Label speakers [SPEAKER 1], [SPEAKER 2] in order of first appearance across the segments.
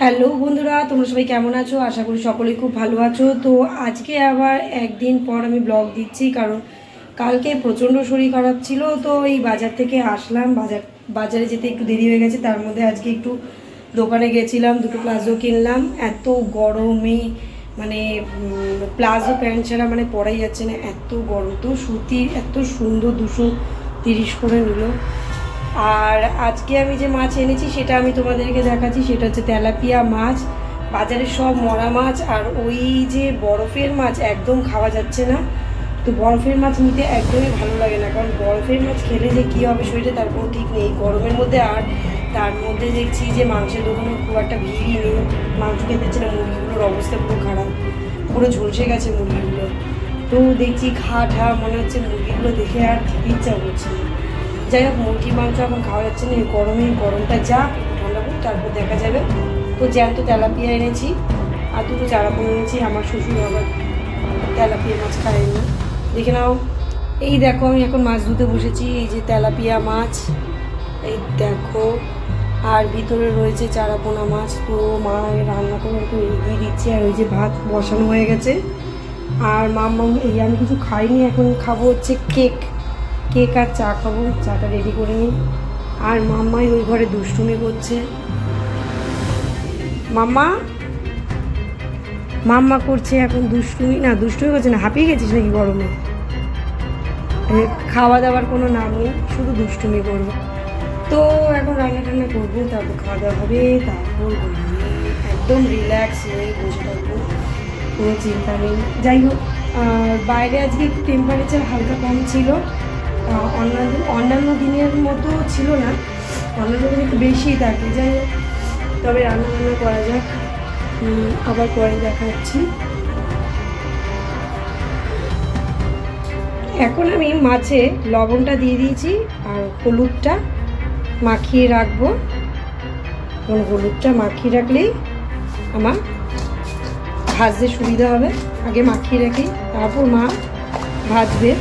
[SPEAKER 1] Hello বন্ধুরা, তোমরা সবাই কেমন আছো? আশা করি সকলেই খুব ভালো আছো। তো আজকে আবার একদিন পর আমি ব্লগ দিচ্ছি, কারণ কালকে প্রচণ্ড শরীর খারাপ ছিল। তো এই বাজার থেকে আসলাম, বাজারে যেতে একটু দেরি হয়ে গেছে। তার মধ্যে আজকে একটু দোকানে গেছিলাম, দুটো প্লাজো কিনলাম। এত গরমে মানে প্লাজো প্যান্ট ছাড়া মানে পরাই যাচ্ছে না, এত গরম। তো সুতির এত সুন্দর 230 করে নিল। আর আজকে আমি যে মাছ এনেছি সেটা আমি তোমাদেরকে দেখাচ্ছি। সেটা হচ্ছে তেলাপিয়া মাছ, বাজারের সব মরা মাছ। আর ওই যে বরফের মাছ একদম খাওয়া যাচ্ছে না। তো বরফের মাছ নিতে একদমই ভালো লাগে না, কারণ বরফের মাছ খেলে যে কী হবে শরীরে তার কোনো ঠিক নেই গরমের মধ্যে। আর তার মধ্যে দেখছি যে মাংসের দোকানে খুব একটা ভিড়ই নেই, মাংস খেতে হচ্ছে না। মুরগিগুলোর অবস্থা পুরো খারাপ, পুরো ঝলসে গেছে মুরগিগুলো। তো দেখছি ঘা ঠা মনে হচ্ছে, মুরগিগুলো দেখে আর খেতে ইচ্ছা করছে না। যাই হোক, মুরগির মাংস এখন খাওয়া যাচ্ছে না, এই গরমে। গরমটা যাক, একটু ঠান্ডা হোক, তারপর দেখা যাবে। তো জ্যান্ত তেলাপিয়া এনেছি আর দুটো চারাপোনা এনেছি। আমার শ্বশুর আবার তেলাপিয়া মাছ খায় না, দেখে নাও। এই দেখো, আমি এখন মাছ ধুতে বসেছি। এই যে তেলাপিয়া মাছ, এই দেখো। আর ভিতরে রয়েছে চারাপোনা মাছ। তো মা রান্না করে একটু এগিয়ে দিচ্ছে। আর ওই যে ভাত বসানো হয়ে গেছে। আর এই আমি কিছু খাইনি, এখন খাবো হচ্ছে কেক আর চা খাবো। চাটা রেডি করে নিই। আর মাম্মাই ওই ঘরে দুষ্টুমি করছে। মাম্মা করছে এখন দুষ্টুমি। না, দুষ্টুমি করছে না, হাঁপিয়ে গেছিস নাকি গরমে? খাওয়া দাওয়ার কোনো নাম নেই, শুধু দুষ্টুমি করবো। তো এখন রান্না টান্না করবো, তারপর খাওয়া দাওয়া হবে, তারপর একদম রিল্যাক্স হয়ে বসে থাকবো, কোনো চিন্তা নেই। যাই হোক, বাইরে আজকে একটু টেম্পারেচার হালকা কম ছিল। অন্যান্য দিনের মতো ছিল না, অন্যান্য দিন একটু বেশিই থাকে। যাই হোক, তবে রান্না করা যাক, আবার পরে দেখাচ্ছি। এখন আমি মাছে লবণটা দিয়ে দিয়েছি আর হলুদটা মাখিয়ে রাখবো। হলুদটা মাখিয়ে রাখলেই আমার ভাজতে সুবিধা হবে। আগে মাখিয়ে রাখি, তারপর মা ভাজবে।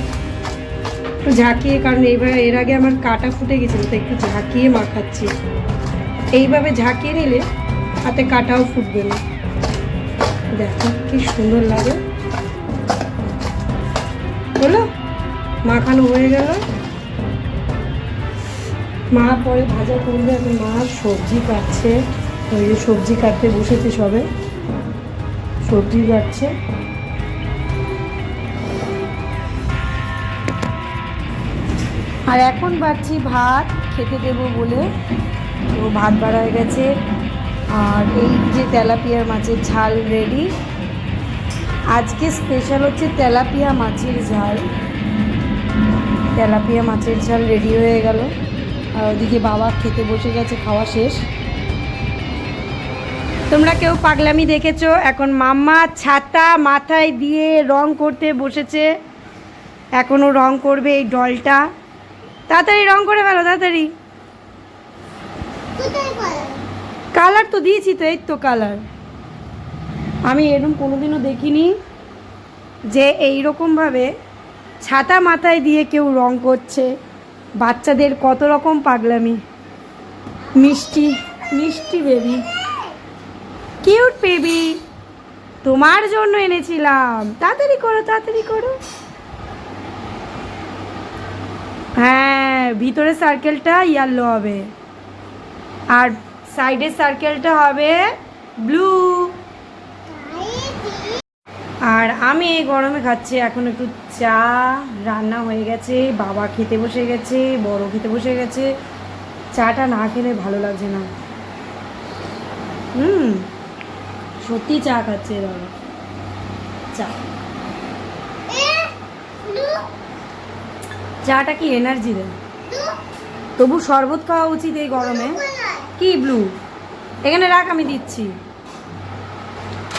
[SPEAKER 1] একটু ঝাঁকিয়ে, কারণ এর আগে আমার কাটা ফুটে গেছিলো, তো একটু ঝাঁকিয়ে মাখাচ্ছি। এইভাবে ঝাঁকিয়ে নিলে হাতে কাটাও ফুটবে না। দেখো কি সুন্দর লাগে। বলো, মাখানো হয়ে গেল। মা পরে ভাজা করবে। এখন মা সবজি কাটছে, ওই যে সবজি কাটতে বসেছে, সবে সবজি কাটছে। আর এখন বাড়ছি ভাত খেতে দেবো বলে। তো ভাত বাড়া হয়ে গেছে। আর এই যে তেলাপিয়ার মাছের ঝাল রেডি। আজকে স্পেশাল হচ্ছে তেলাপিয়া মাছের ঝাল। তেলাপিয়া মাছের ঝাল রেডি হয়ে গেল। আর ওদিকে বাবা খেতে বসে গেছে, খাওয়া শেষ। তোমরা কেউ পাগলামি দেখেছো? এখন মাম্মা ছাতা মাথায় দিয়ে রং করতে বসেছে। এখনও রং করবে এই ডলটা। তাড়াতাড়ি রং করে ফেলো, তাড়াতাড়ি। কালার তো দিয়েছি, তো এই তো কালার। আমি এরকম কোনোদিনও দেখিনি যে এইরকমভাবে ছাতা মাথায় দিয়ে কেউ রং করছে। বাচ্চাদের কত রকম পাগলামি। মিষ্টি মিষ্টি বেবি, কিউট বেবি, তোমার জন্য এনেছিলাম। তাড়াতাড়ি করো, তাড়াতাড়ি করো। হ্যাঁ, ভিতরের সার্কেলটা ইয়েলো হবে আর সাইডের সার্কেলটা হবে ব্লু। আর আমি এই গরমে খাচ্ছি এখন একটু চা। রান্না হয়ে গেছে, বাবা খেতে বসে গেছে, বড় খেতে বসে গেছে। চাটা না খেলে ভালো লাগছে না। সত্যি চা খাচ্ছে বাবা। চাটা কি এনার্জি দেয়, তবু শরবত খাওয়া উচিত এই গরমে। কি ব্লু? এখানে রাখ, আমি দিচ্ছি।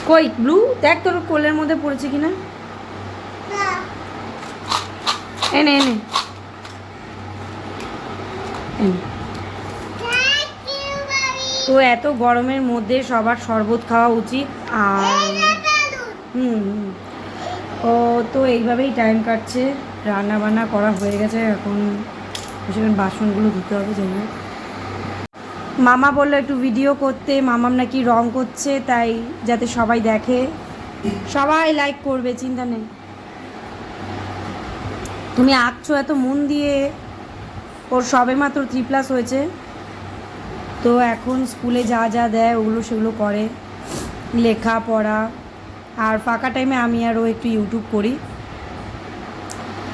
[SPEAKER 1] কই ব্লু? দেখ তোর কোলের মধ্যে পড়েছে কিনা। এনে এনে তো এত গরমের মধ্যে সবার শরবত খাওয়া উচিত। আর ও তো এইভাবেই টাইম কাটছে। রান্না বান্না করা হয়ে গেছে, এখন সেখানে বাসনগুলো ধুতে হবে। যাই হোক, মামা বললো একটু ভিডিও করতে, মামাম নাকি রং করছে, তাই যাতে সবাই দেখে, সবাই লাইক করবে, চিন্তা নেই। তুমি আঁকছো এত মন দিয়ে, ওর সবে মাত্র 3+ হয়েছে, তো এখন স্কুলে যা যা দেয় ওগুলো সেগুলো করে, লেখা পড়া, আর ফাঁকা টাইমে আমি আর ও একটু ইউটিউব করি।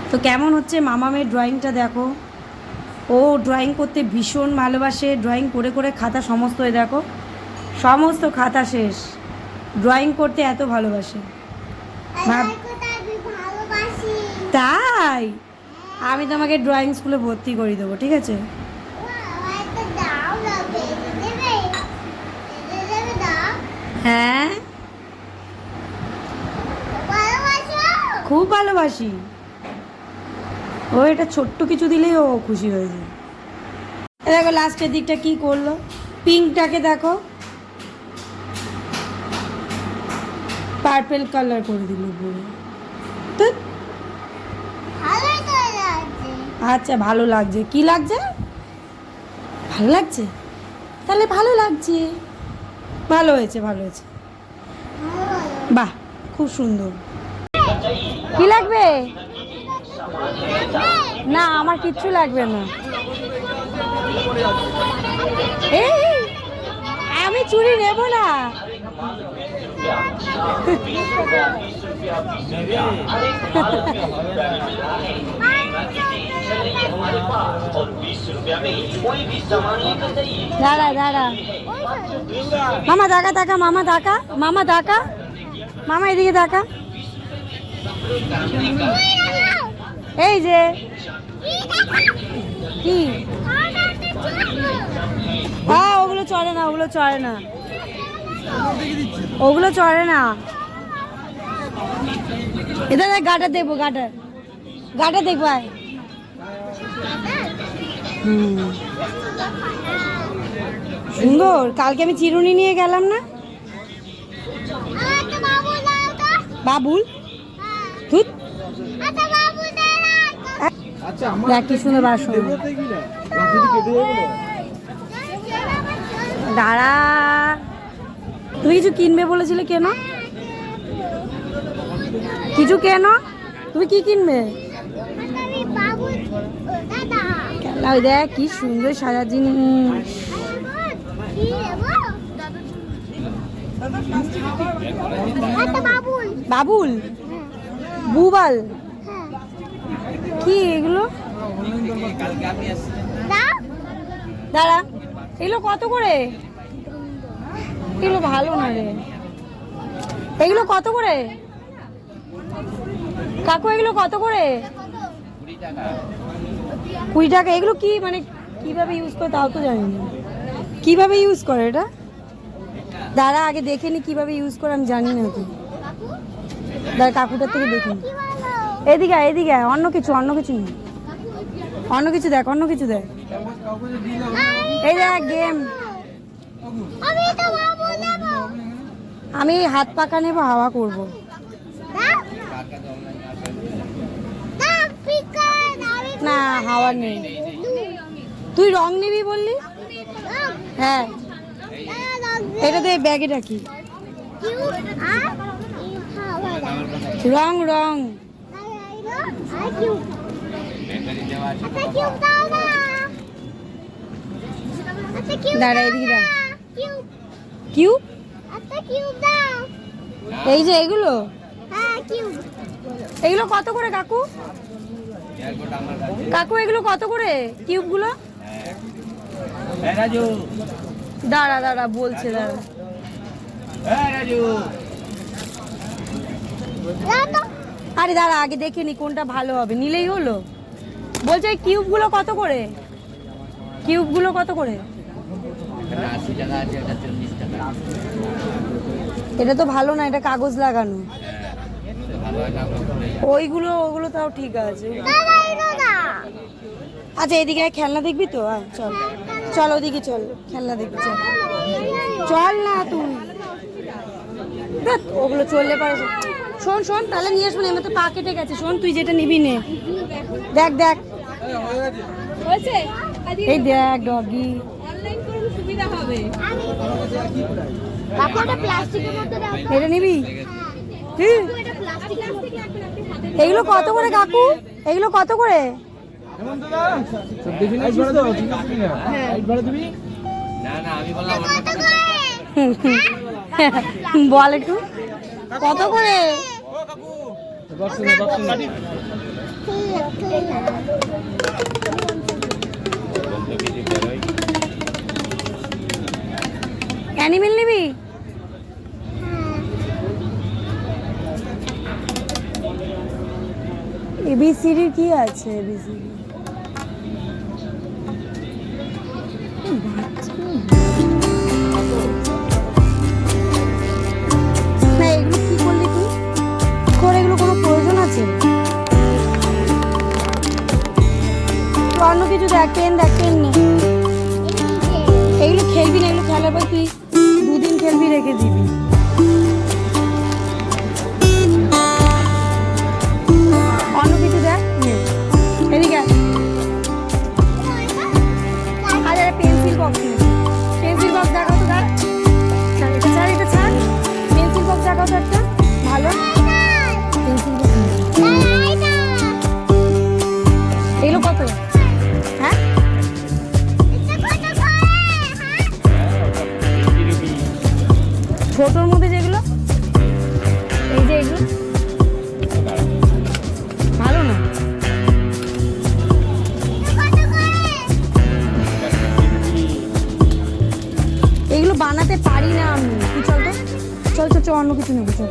[SPEAKER 1] তো কেমন হচ্ছে মামামের ড্রয়িংটা দেখো, ও ড্রয়িং করতে ভীষণ ভালোবাসে, ড্রয়িং করে করে খাতা সমস্ত হয়ে দেখো, সমস্ত খাতা শেষ, ড্রয়িং করতে এত ভালোবাসে। তাই আমি তোমাকে ড্রয়িং স্কুলে ভর্তি করে দেবো, ঠিক আছে? হ্যাঁ খুব ভালোবাসি, ও এটা ছোট্ট কিছু দিলেই ও খুশি হয়ে যায়। দেখো লাস্টের দিকটা কি করলো, পিঙ্কটাকে দেখো পার্পল কালার করে দিল পুরো। আচ্ছা ভালো লাগছে, কি লাগছে? ভালো লাগছে, তাহলে ভালো লাগছে, ভালো হয়েছে, ভালো হয়েছে, বাহ খুব সুন্দর। কি লাগবে? না আমার কিচ্ছু লাগবে না, এই আমি চুড়ি নেব না। দাঁড়া দাঁড়া, মামা দেখা দেখা, মামা দেখা, মামা দেখা, মামা এদিকে দেখা, এই যে কি, হ্যাঁ ওগুলো চলে না, ওগুলো চলে না, ওগুলো চলে না। এটা গাটা দেখবো, গাটা গাটা দেখবো। সুন্দর, কালকে আমি চিরুনি নিয়ে গেলাম না, বাবুল তুই দেখ কি সুন্দর বাসন। দাঁড়া, তুমি কিছু কিনবে বলেছিলে, কেন কিছু, কেন তুমি কি কিনবে? ওই দেখ কি সুন্দর সাজার জিনিস, বাবুল বুবাল, কি এগুলো? দাঁড়া, এগুলো কত করে? এগুলো ভালো না রে, এগুলো কত করে কাকু? এগুলো কত করে? 20 টাকা। এগুলো কি মানে কিভাবে ইউজ করে তাও তো জানি না, কিভাবে ইউজ করে এটা? দাঁড়া আগে দেখে নি কিভাবে ইউজ করে, আমি জানি না তো, দাঁড়া কাকুটার থেকে দেখি। এদিকে এদিকে, অন্য কিছু, অন্য কিছু নেই, অন্য কিছু দেখ, অন্য কিছু দেখ, এই দেখ গেম। আমি হাত পাকা নেবো, হাওয়া করবো। না হাওয়া নেই, তুই রং নিবি বললি, হ্যাঁ এটা দে, ব্যাগে রাখি, রং রং। দাঁড়া এদিকে দাঁড়া, কিউব, এই যে এগুলো, এগুলো কত করে কাকু? কাকু এগুলো কত করে কিউবগুলো? দাঁড়া দাঁড়া বলছে, দাঁড়া আরে দাঁড়া আগে দেখে নি কোনটা ভালো হবে, নিলেই হলো। বলছে এই কিউবগুলো কত করে? কিউবগুলো কত করে? এটা তো ভালো না, এটা কাগজ লাগানো, ওইগুলো ওগুলো তাও ঠিক আছে। আচ্ছা এদিকে খেলনা দেখবি তো, চল চল ওদিকে চল, খেলনা দেখবি, চল চল না তুই, ওগুলো চললে পারে। শোন শোন তাহলে নিয়ে আসবো, এমনি তো পা কেটে গেছে। শোন তুই যেটা নিবি নে, দেখ দেখ এই দেখ ডগি, এটা নিবি? এগুলো কত করে কাকু? এগুলো কত করে? বল একটু কত করে? অ্যানিমেল নিবি? এবিসিডি কি আছে? এবিসিডি না, এগুলো কি করলি তুই? করে এগুলো কোনো প্রয়োজন আছে? অন্য কিছু দেখ, পেন দেখ, পেন নে। এগুলো খেলবি না, এগুলো খেলার পর তুই 2 দিন খেলবি, রেখে দিবি। অন্য কিছু দেখ, নে এদিকে। আরে পেন্সিল বক্স নে, পেন্সিল বক্স দেখাও তো। এটা ছাড়, এটা ছাড়। পেন্সিল বক্স দেখাও তো একটা ভালো পেন্সিল বক্স। এগুলো কত? হ্যাঁ ছোটোর মধ্যে যেগুলো, এই যে এগুলো ভালো না। এগুলো বানাতে পারি না আমি। তুই চল তো, চল চল চল, অন্য কিছু নেবো চল।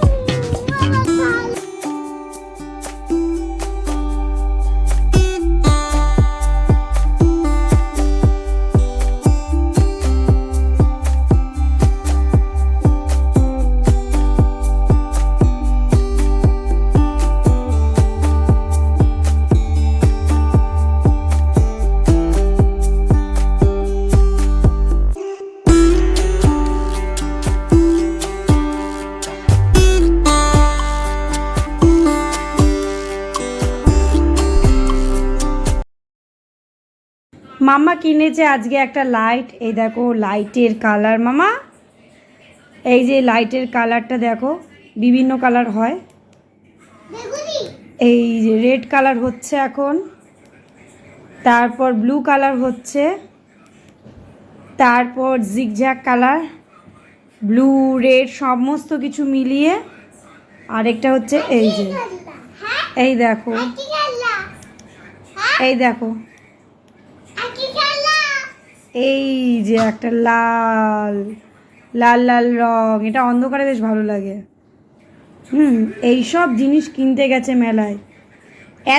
[SPEAKER 1] মাম্মা কিনেছে আজকে একটা লাইট। এই দেখো লাইটের কালার মামা, এই যে লাইটের কালারটা দেখো, বিভিন্ন কালার হয়। এই যে রেড কালার হচ্ছে এখন, তারপর ব্লু কালার হচ্ছে, তারপর জিগজ্যাগ কালার, ব্লু রেড সমস্ত কিছু মিলিয়ে আরেকটা হচ্ছে এই যে, এই দেখো, এই দেখো, এই যে একটা লাল লাল লাল রং, এটা অন্ধকারে বেশ ভালো লাগে। এই সব জিনিস কিনতে গেছে মেলায়।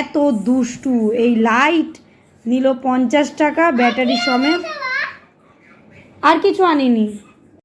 [SPEAKER 1] এত দুষ্টু। এই লাইট নিল 50 টাকা ব্যাটারি সমেত, আর কিছু আনিনি।